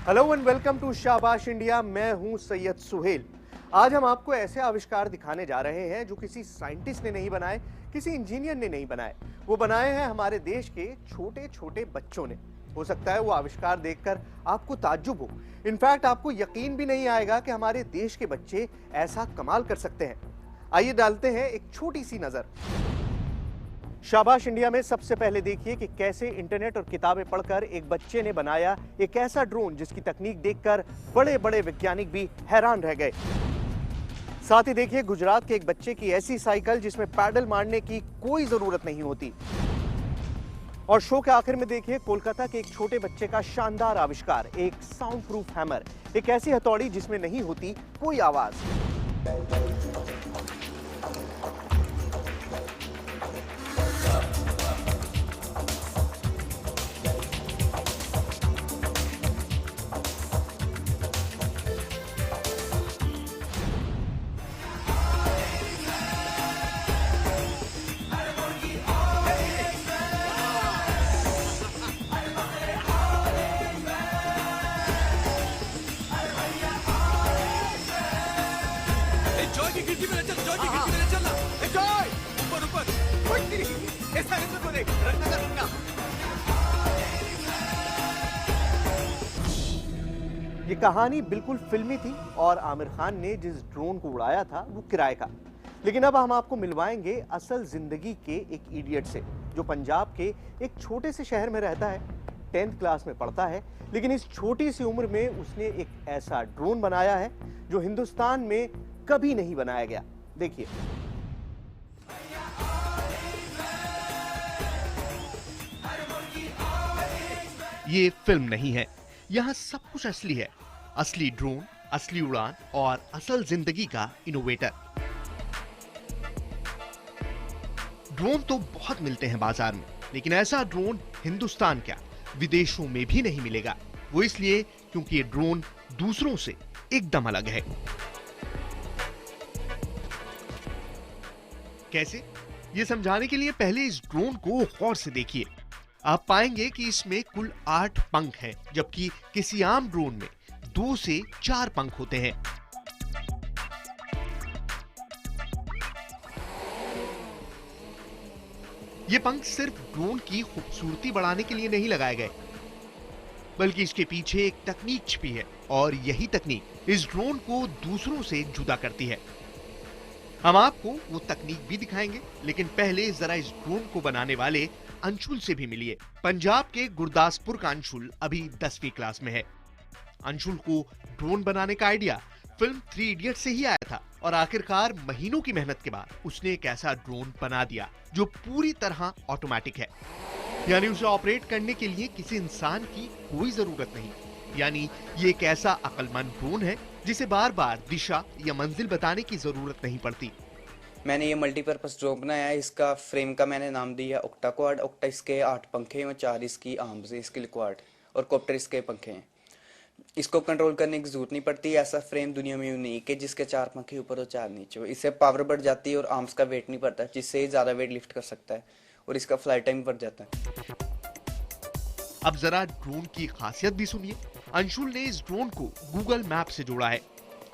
Hello and welcome to शाबाश India. मैं हूं सैयद सुहेल। आज हम आपको ऐसे आविष्कार दिखाने जा रहे हैं जो किसी साइंटिस्ट ने नहीं बनाए, किसी इंजीनियर ने नहीं बनाए। वो बनाए हैं हमारे देश के छोटे छोटे बच्चों ने। हो सकता है वो आविष्कार देखकर आपको ताज्जुब हो, इनफैक्ट आपको यकीन भी नहीं आएगा कि हमारे देश के बच्चे ऐसा कमाल कर सकते हैं। आइए डालते हैं एक छोटी सी नजर। शाबाश इंडिया में सबसे पहले देखिए कि कैसे इंटरनेट और किताबें पढ़कर एक बच्चे ने बनाया एक ऐसा ड्रोन जिसकी तकनीक देखकर बड़े बड़े वैज्ञानिक भी हैरान रह गए। साथ ही देखिए गुजरात के एक बच्चे की ऐसी साइकिल जिसमें पैडल मारने की कोई जरूरत नहीं होती। और शो के आखिर में देखिए कोलकाता के एक छोटे बच्चे का शानदार आविष्कार, एक साउंड प्रूफ हैमर, एक ऐसी हथौड़ी जिसमें नहीं होती कोई आवाज। जॉय की खिड़की में चल, जॉय की खिड़की में चल ना। ए जॉय, ऊपर ऊपर, ओए ऐसा नहीं तो देख, रखना कर रखना। ये कहानी बिल्कुल फिल्मी थी और आमिर खान ने जिस ड्रोन को उड़ाया था वो किराए का। लेकिन अब हम आपको मिलवाएंगे असल जिंदगी के एक इडियट से जो पंजाब के एक छोटे से शहर में रहता है, 10th क्लास में पढ़ता है, लेकिन इस छोटी सी उम्र में उसने एक ऐसा ड्रोन बनाया है जो हिंदुस्तान में कभी नहीं बनाया गया। देखिए। ये फिल्म नहीं है, यहाँ सब कुछ असली है। असली ड्रोन, असली उड़ान और असल जिंदगी का इनोवेटर। ड्रोन तो बहुत मिलते हैं बाजार में, लेकिन ऐसा ड्रोन हिंदुस्तान क्या विदेशों में भी नहीं मिलेगा। वो इसलिए क्योंकि ये ड्रोन दूसरों से एकदम अलग है। कैसे? ये समझाने के लिए पहले इस ड्रोन को गौर से देखिए। आप पाएंगे कि इसमें कुल 8 पंख हैं, जबकि किसी आम ड्रोन में 2 से 4 पंख होते हैं। ये पंख सिर्फ ड्रोन की खूबसूरती बढ़ाने के लिए नहीं लगाए गए, बल्कि इसके पीछे एक तकनीक छिपी है और यही तकनीक इस ड्रोन को दूसरों से जुदा करती है। हम आपको वो तकनीक भी दिखाएंगे, लेकिन पहले जरा इस ड्रोन को बनाने वाले अंशुल से भी मिलिए। पंजाब के गुरदासपुर का अंशुल अभी 10वीं क्लास में है। अंशुल को ड्रोन बनाने का आइडिया फिल्म 3 इडियट्स से ही आया था और आखिरकार महीनों की मेहनत के बाद उसने एक ऐसा ड्रोन बना दिया जो पूरी तरह ऑटोमेटिक है। यानी उसे ऑपरेट करने के लिए किसी इंसान की कोई जरूरत नहीं। यानी ये एक ऐसा अक्लमंद ड्रोन है जिसे बार बार दिशा या मंजिल बताने की जरूरत नहीं पड़ती। मैंने ये मल्टीपर्पज ड्रोन बनाया है। इसका फ्रेम का मैंने नाम दिया ऑक्टा क्वाड। ऑक्टा इसके 8 पंखे हैं और 4 इसकी आर्म्स है, इसके लिए क्वाड, और कॉप्टर इसके पंखे हैं। इसको कंट्रोल करने की जरूरत नहीं पड़ती। ऐसा फ्रेम दुनिया में यूनिक है जिसके 4 पंखे ऊपर और 4 नीचे। इससे पावर बढ़ जाती है और आर्म्स का वेट नहीं पड़ता, जिससे ज्यादा वेट लिफ्ट कर सकता है और इसका फ्लाइट टाइम बढ़ जाता है। अब जरा ड्रोन की खासियत भी सुनिए। अंशुल ने इस ड्रोन को गूगल मैप से जोड़ा है।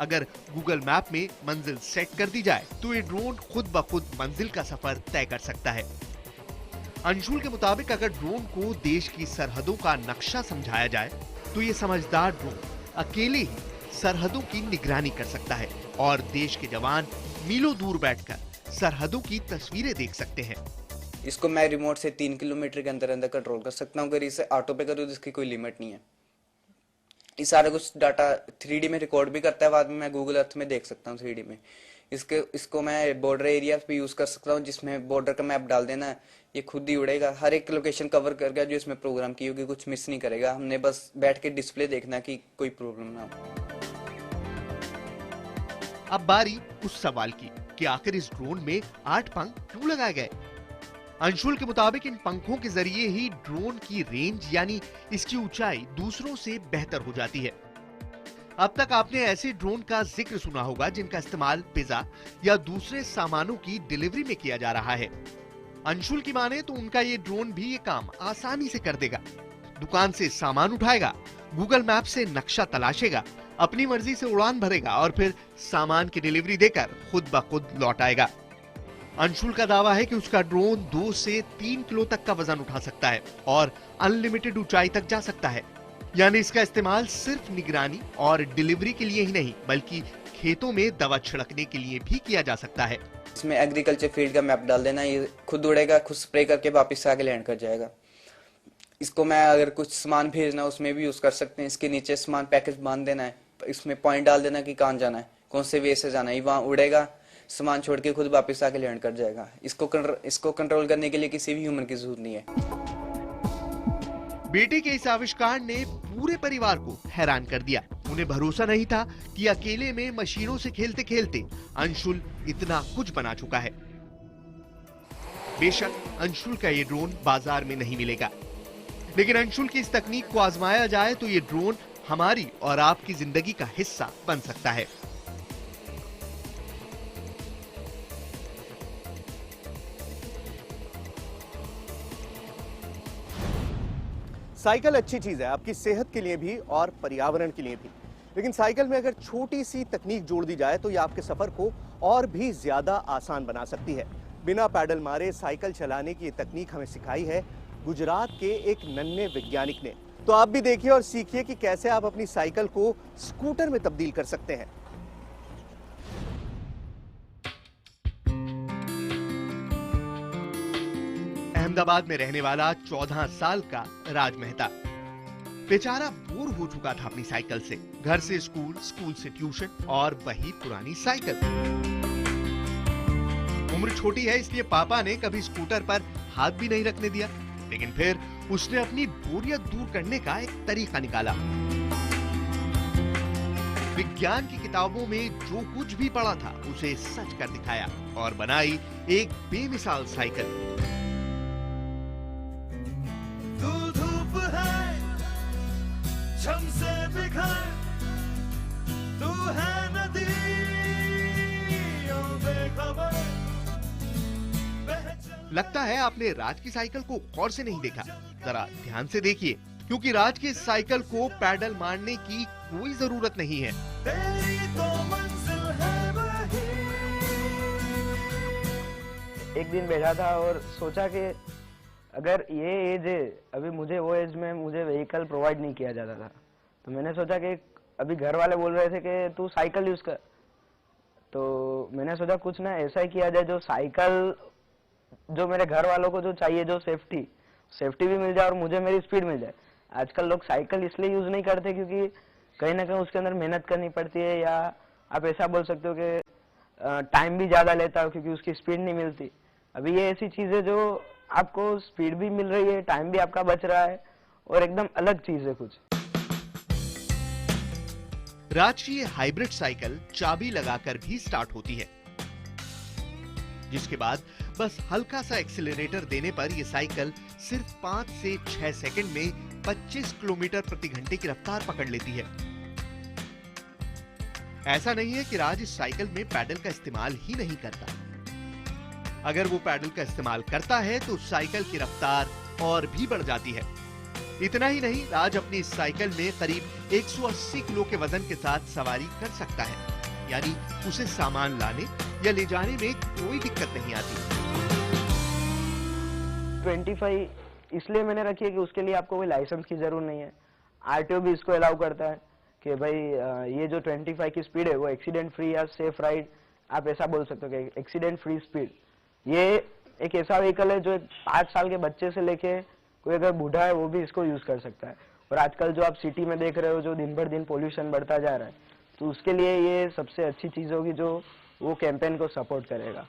अगर गूगल मैप में मंजिल सेट कर दी जाए तो ये ड्रोन खुद ब खुद मंजिल का सफर तय कर सकता है। अंशुल के मुताबिक अगर ड्रोन को देश की सरहदों का नक्शा समझाया जाए तो ये समझदार ड्रोन अकेले ही सरहदों की निगरानी कर सकता है और देश के जवान मीलों दूर बैठकर सरहदों की तस्वीरें देख सकते हैं। इसको मैं रिमोट से 3 किलोमीटर के अंदर अंदर कंट्रोल कर सकता हूँ। अगर इसे ऑटो पे करूँ तो इसकी कोई लिमिट नहीं है। ये सारा कुछ डाटा 3D में रिकॉर्ड भी करता है, बाद में मैं गूगल अर्थ में देख सकता हूँ 3D में। इसको मैं बॉर्डर एरिया पे यूज कर सकता हूँ, जिसमें बॉर्डर का मैप डाल देना है, ये खुद ही उड़ेगा, हर एक लोकेशन कवर करके जो इसमें प्रोग्राम की होगी, कुछ मिस नहीं करेगा। हमने बस बैठ के डिस्प्ले देखना कि कोई प्रॉब्लम ना हो। अब बारी उस सवाल की कि आखिर इस ड्रोन में 8 पंख क्यों लगाए गए। अंशुल के मुताबिक इन पंखों के जरिए ही ड्रोन की रेंज यानी इसकी ऊंचाई दूसरों से बेहतर हो जाती है। अब तक आपने ऐसे ड्रोन का जिक्र सुना होगा जिनका इस्तेमाल पिज्जा या दूसरे सामानों की डिलीवरी में किया जा रहा है। अंशुल की माने तो उनका ये ड्रोन भी ये काम आसानी से कर देगा। दुकान से सामान उठाएगा, गूगल मैप से नक्शा तलाशेगा, अपनी मर्जी से उड़ान भरेगा और फिर सामान की डिलीवरी देकर खुद ब खुद लौट आएगा। अंशुल का दावा है कि उसका ड्रोन 2 से 3 किलो तक का वजन उठा सकता है और अनलिमिटेड ऊंचाई तक जा सकता है। यानी इसका इस्तेमाल सिर्फ निगरानी और डिलीवरी के लिए ही नहीं बल्कि खेतों में दवा छिड़कने के लिए भी किया जा सकता है। इसमें एग्रीकल्चर फील्ड का मैप डाल देना, ये खुद उड़ेगा, खुद स्प्रे करके वापस आके लैंड कर जाएगा। इसको मैं अगर कुछ सामान भेजना उसमें भी यूज कर सकते हैं। इसके नीचे सामान पैकेज बांध देना है, इसमें पॉइंट डाल देना कि कहाँ जाना है, कौन से वे से जाना है, वहाँ उड़ेगा, सामान छोड़ के खुद वापस आके लैंड कर जाएगा। इसको कंट्रोल करने के लिए किसी भी ह्यूमन की जरूरत नहीं है। बेटे के इस आविष्कार ने पूरे परिवार को हैरान कर दिया। उन्हें भरोसा नहीं था कि अकेले में मशीनों से खेलते खेलते अंशुल इतना कुछ बना चुका है। बेशक अंशुल का ये ड्रोन बाजार में नहीं मिलेगा, लेकिन अंशुल की इस तकनीक को आजमाया जाए तो ये ड्रोन हमारी और आपकी जिंदगी का हिस्सा बन सकता है। साइकिल अच्छी चीज है, आपकी सेहत के लिए भी और पर्यावरण के लिए भी, लेकिन साइकिल में अगर छोटी सी तकनीक जोड़ दी जाए तो ये आपके सफर को और भी ज्यादा आसान बना सकती है। बिना पैडल मारे साइकिल चलाने की ये तकनीक हमें सिखाई है गुजरात के एक नन्हे वैज्ञानिक ने। तो आप भी देखिए और सीखिए कि कैसे आप अपनी साइकिल को स्कूटर में तब्दील कर सकते हैं। अहमदाबाद में रहने वाला 14 साल का राज मेहता बेचारा बोर हो चुका था अपनी साइकिल से। घर से स्कूल, स्कूल से ट्यूशन और वही पुरानी साइकिल। उम्र छोटी है इसलिए पापा ने कभी स्कूटर पर हाथ भी नहीं रखने दिया, लेकिन फिर उसने अपनी बोरियत दूर करने का एक तरीका निकाला। विज्ञान की किताबों में जो कुछ भी पढ़ा था उसे सच कर दिखाया और बनाई एक बेमिसाल साइकिल। लगता है आपने राज की साइकिल को गौर से नहीं देखा। जरा ध्यान से देखिए, क्योंकि राज की साइकिल को पैडल मारने की कोई जरूरत नहीं है। एक दिन बैठा था और सोचा कि अगर ये एज है, अभी मुझे वो एज में मुझे व्हीकल प्रोवाइड नहीं किया जाता था, तो मैंने सोचा कि अभी घर वाले बोल रहे थे कि तू साइकिल यूज कर, तो मैंने सोचा कुछ ना ऐसा ही किया जाए जो साइकिल, जो मेरे घर वालों को जो चाहिए, जो सेफ्टी भी मिल जाए और मुझे मेरी स्पीड मिल जाए। आजकल लोग साइकिल इसलिए यूज नहीं करते क्योंकि कहीं ना कहीं उसके अंदर मेहनत करनी पड़ती है, या आप ऐसा बोल सकते हो कि टाइम भी ज्यादा लेता है क्योंकि उसकी स्पीड नहीं मिलती। अभी ये ऐसी चीज है जो आपको स्पीड भी मिल रही है, टाइम भी आपका बच रहा है और एकदम अलग चीज है कुछ। राज की ये हाइब्रिड साइकिल चाबी लगाकर भी स्टार्ट होती है, जिसके बाद बस हल्का सा एक्सीलरेटर देने पर यह साइकिल सिर्फ 5 से 6 सेकंड में 25 किलोमीटर प्रति घंटे की रफ्तार पकड़ लेती है। ऐसा नहीं है कि राज इस साइकिल में पैडल का इस्तेमाल ही नहीं करता। अगर वो पैडल का इस्तेमाल करता है तो साइकिल की रफ्तार और भी बढ़ जाती है। इतना ही नहीं, राज अपनी इस साइकिल में करीब 180 किलो के वजन के साथ सवारी कर सकता है, यानी उसे सामान लाने या ले जाने में कोई दिक्कत नहीं आती। 25 इसलिए मैंने रखी है कि उसके लिए आपको कोई लाइसेंस की जरूरत नहीं है। आरटीओ भी इसको अलाउ करता है कि भाई ये जो 25 की स्पीड है वो एक्सीडेंट फ्री या सेफ राइड, आप ऐसा बोल सकते हो कि एक्सीडेंट फ्री स्पीड। ये एक ऐसा व्हीकल है जो 5 साल के बच्चे से लेके कोई अगर बूढ़ा है वो भी इसको यूज कर सकता है। और आजकल जो आप सिटी में देख रहे हो, जो दिन भर दिन पोल्यूशन बढ़ता जा रहा है, तो उसके लिए ये सबसे अच्छी चीज होगी जो वो कैंपेन को सपोर्ट करेगा।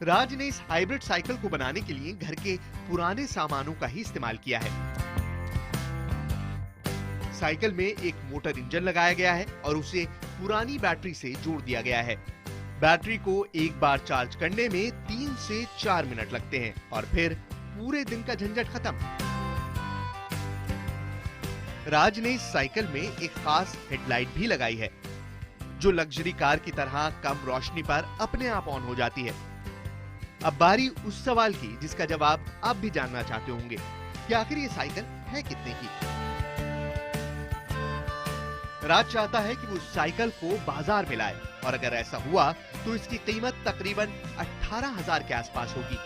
राज ने इस हाइब्रिड साइकिल को बनाने के लिए घर के पुराने सामानों का ही इस्तेमाल किया है। साइकिल में एक मोटर इंजन लगाया गया है और उसे पुरानी बैटरी से जोड़ दिया गया है। बैटरी को एक बार चार्ज करने में 3 से 4 मिनट लगते हैं और फिर पूरे दिन का झंझट खत्म। राज ने इस साइकिल में एक खास हेडलाइट भी लगाई है, जो लग्जरी कार की तरह कम रोशनी पर अपने आप ऑन हो जाती है। अब बारी उस सवाल की जिसका जवाब आप भी जानना चाहते होंगे कि आखिर ये साइकिल है कितने की। राज चाहता है कि वो साइकिल को बाजार में लाए और अगर ऐसा हुआ तो इसकी कीमत तकरीबन 18,000 के आसपास होगी।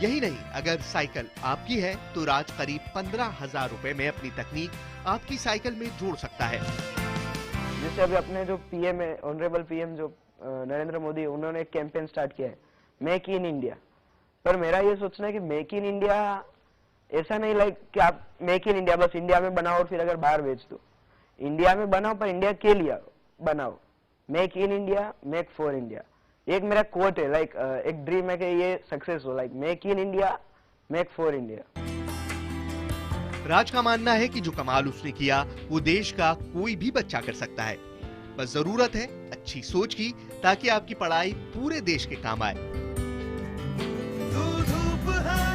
यही नहीं, अगर साइकिल आपकी है तो राज करीब 15,000 रुपए में अपनी तकनीक आपकी साइकिल में जोड़ सकता है। जैसे अभी अपने जो पीएम है, ऑनरेबल पीएम जो नरेंद्र मोदी, उन्होंने एक कैंपेन स्टार्ट किया है, मेक इन इंडिया। पर मेरा ये सोचना है कि मेक इन इंडिया ऐसा नहीं लाइक कि आप मेक इन इंडिया बस इंडिया में बनाओ और फिर अगर बाहर बेच दो। इंडिया में बनाओ पर इंडिया के लिए बनाओ। Make in India, make for India. एक मेरा कोट है, लाइक एक ड्रीम है कि ये सक्सेस हो, like make in India, make for India. Raj का मानना है कि जो कमाल उसने किया वो देश का कोई भी बच्चा कर सकता है। बस जरूरत है अच्छी सोच की, ताकि आपकी पढ़ाई पूरे देश के काम आए। तू धूप है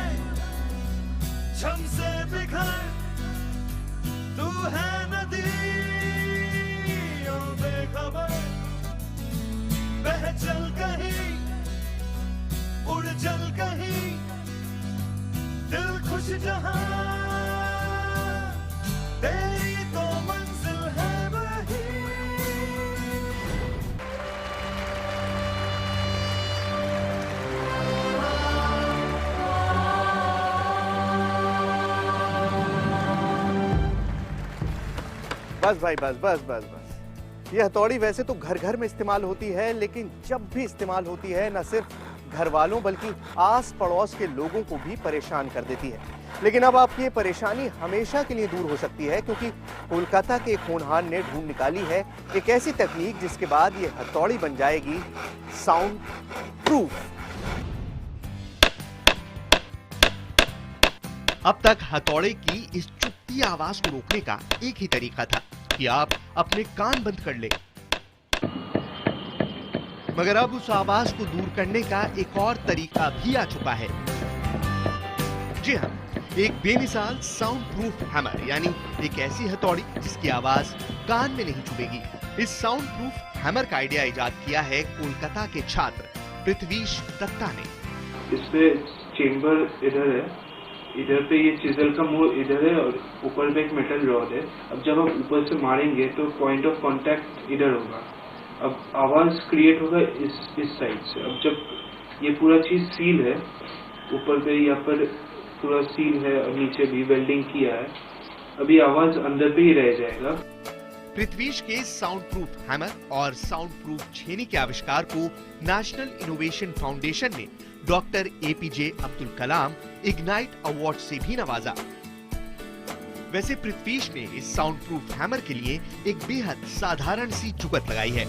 छम से बिखर, तू है नदी ओ बेखबर, बह चल कहीं उड़ चल कहीं, दिल खुश जहां तेरी तो मंजिल है वही। बस भाई, बस बस बस बस। ये हथौड़ी वैसे तो घर घर में इस्तेमाल होती है, लेकिन जब भी इस्तेमाल होती है न सिर्फ घर वालों बल्कि आस पड़ोस के लोगों को भी परेशान कर देती है। लेकिन अब आपकी ये परेशानी हमेशा के लिए दूर हो सकती है, क्योंकि कोलकाता के एक होनहार ने ढूंढ निकाली है एक ऐसी तकनीक जिसके बाद ये हथौड़ी बन जाएगी साउंड प्रूफ। अब तक हथौड़े की इस चुपती आवाज को रोकने का एक ही तरीका था कि आप अपने कान बंद कर ले, मगर अब उस आवाज को दूर करने का एक और तरीका भी आ चुका है। जी हाँ, एक बेमिसाल साउंड प्रूफ हैमर, यानी एक ऐसी हथौड़ी जिसकी आवाज कान में नहीं चुभेगी। इस साउंड प्रूफ हैमर का आइडिया इजाद किया है कोलकाता के छात्र पृथ्वीश दत्ता ने। इस पे चेम्बर इधर है, इधर पे ये चिजल का मुंह इधर है और ऊपर पे एक मेटल रॉड है। अब जब हम ऊपर से मारेंगे तो पॉइंट ऑफ कांटेक्ट इधर होगा। अब आवाज क्रिएट होगा इस साइड से। अब जब ये पूरा चीज सील है, ऊपर पे यहाँ पर पूरा सील है और नीचे भी वेल्डिंग किया है, अभी आवाज अंदर पे ही रह जाएगा। पृथ्वीश के साउंड प्रूफ हैमर और साउंड प्रूफ छेनी के आविष्कार को नेशनल इनोवेशन फाउंडेशन ने doctor APJ Abdul Kalam ignite award से भी नवाजा। वैसे पृथ्वीश ने इस साउंड प्रूफ हैमर के लिए एक बेहद साधारण सी जुगत लगाई है।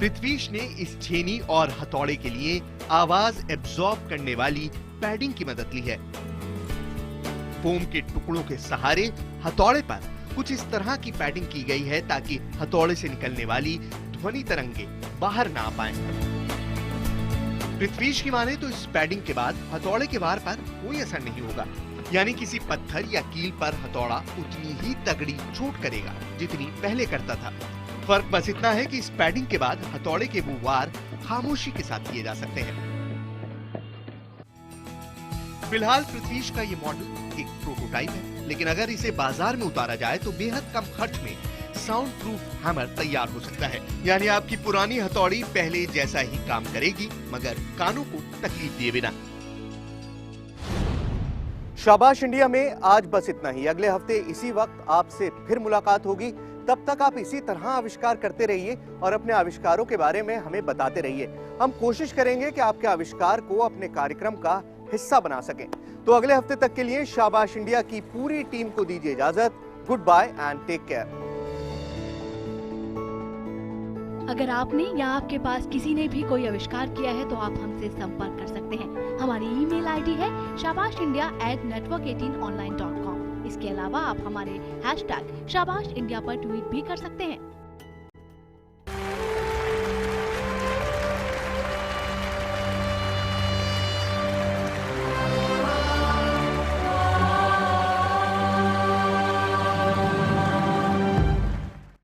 पृथ्वीश ने इस छेनी और हथौड़े के लिए आवाज एब्जॉर्ब करने वाली पैडिंग की मदद ली है। फोम के टुकड़ों के सहारे हथौड़े पर कुछ इस तरह की पैडिंग की गई है ताकि हथौड़े से निकलने वाली ध्वनि तरंगे बाहर ना आ पाएं। पृथ्वीश की माने तो इस पैडिंग के बाद हथौड़े के वार पर कोई असर नहीं होगा, यानी किसी पत्थर या कील पर हथौड़ा उतनी ही तगड़ी चोट करेगा जितनी पहले करता था। फर्क बस इतना है कि इस पैडिंग के बाद हथौड़े के वो वार खामोशी के साथ किए जा सकते हैं। फिलहाल पृथ्वीश का ये मॉडल एक प्रोटोटाइप है, लेकिन अगर इसे बाजार में उतारा जाए तो बेहद कम खर्च में साउंड प्रूफ हैमर तैयार हो सकता है। यानी आपकी पुरानी हथौड़ी पहले जैसा ही काम करेगी, मगर कानों को तकलीफ दिए बिना। शाबाश इंडिया में आज बस इतना ही। अगले हफ्ते इसी वक्त आपसे फिर मुलाकात होगी। तब तक आप इसी तरह आविष्कार करते रहिए और अपने आविष्कारों के बारे में हमें बताते रहिए। हम कोशिश करेंगे कि आपके आविष्कार को अपने कार्यक्रम का हिस्सा बना सकें। तो अगले हफ्ते तक के लिए शाबाश इंडिया की पूरी टीम को दीजिए इजाजत। Good bye and take care. अगर आपने या आपके पास किसी ने भी कोई आविष्कार किया है तो आप हमसे संपर्क कर सकते हैं। हमारी ईमेल आईडी है shabaashindia@network18online.com। इसके अलावा आप हमारे #शाबाश इंडिया पर ट्वीट भी कर सकते हैं।